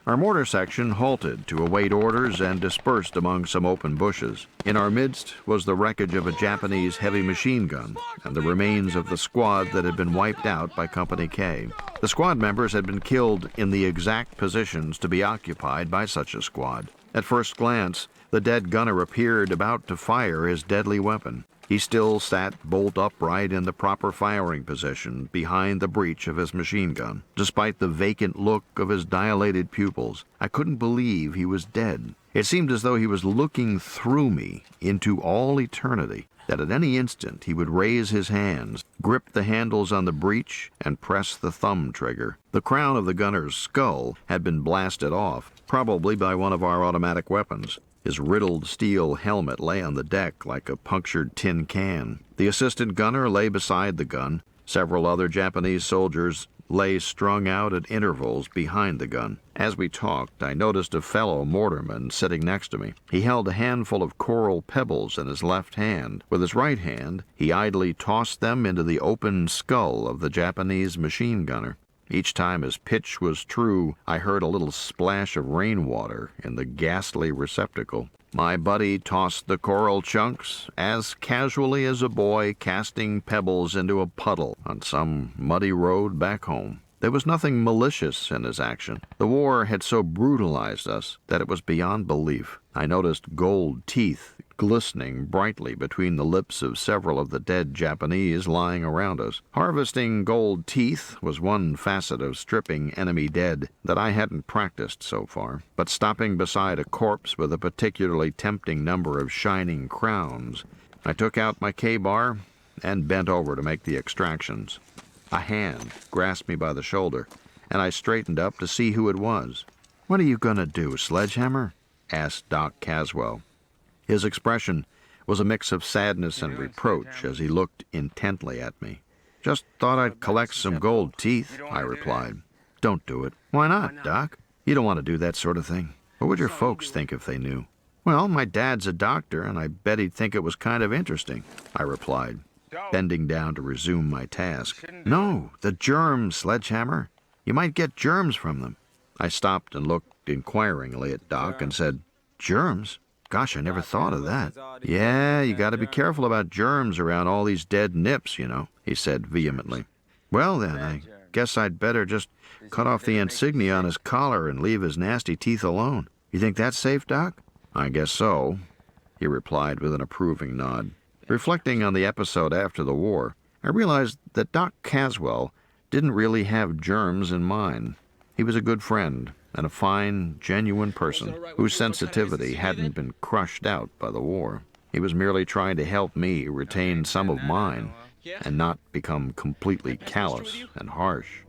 Our mortar section halted to await orders and dispersed among some open bushes. In our midst was the wreckage of a Japanese heavy machine gun and the remains of the squad that had been wiped out by Company K. The squad members had been killed in the exact positions to be occupied by such a squad. At first glance, the dead gunner appeared about to fire his deadly weapon. He still sat bolt upright in the proper firing position behind the breech of his machine gun. Despite the vacant look of his dilated pupils, I couldn't believe he was dead. It seemed as though he was looking through me into all eternity, that at any instant he would raise his hands, grip the handles on the breech, and press the thumb trigger. The crown of the gunner's skull had been blasted off, probably by one of our automatic weapons. His riddled steel helmet lay on the deck like a punctured tin can. The assistant gunner lay beside the gun. Several other Japanese soldiers lay strung out at intervals behind the gun. As we talked, I noticed a fellow mortarman sitting next to me. He held a handful of coral pebbles in his left hand. With his right hand, he idly tossed them into the open skull of the Japanese machine gunner. Each time his pitch was true, I heard a little splash of rainwater in the ghastly receptacle. My buddy tossed the coral chunks as casually as a boy casting pebbles into a puddle on some muddy road back home. There was nothing malicious in his action. The war had so brutalized us that it was beyond belief. I noticed gold teeth glistening brightly between the lips of several of the dead Japanese lying around us. Harvesting gold teeth was one facet of stripping enemy dead that I hadn't practiced so far, but stopping beside a corpse with a particularly tempting number of shining crowns, I took out my K-bar and bent over to make the extractions. A hand grasped me by the shoulder, and I straightened up to see who it was. "What are you going to do, Sledgehammer?" asked Doc Caswell. His expression was a mix of sadness and reproach as he looked intently at me. "Just thought I'd collect some gold teeth," I replied. "Don't do it." "Why not, Doc? You don't want to do that sort of thing. What would your folks think if they knew?" "Well, my dad's a doctor, and I bet he'd think it was kind of interesting," I replied, bending down to resume my task. "No, the germs, Sledgehammer. You might get germs from them." I stopped and looked inquiringly at Doc and said, "Germs? Gosh, I never thought of that." "Yeah, you got to be careful about germs around all these dead nips, you know," he said vehemently. "Well then, I guess I'd better just cut off the insignia on his collar and leave his nasty teeth alone. You think that's safe, Doc?" "I guess so," he replied with an approving nod. Reflecting on the episode after the war, I realized that Doc Caswell didn't really have germs in mind. He was a good friend and a fine, genuine person whose sensitivity hadn't been crushed out by the war. He was merely trying to help me retain some of mine and not become completely callous and harsh.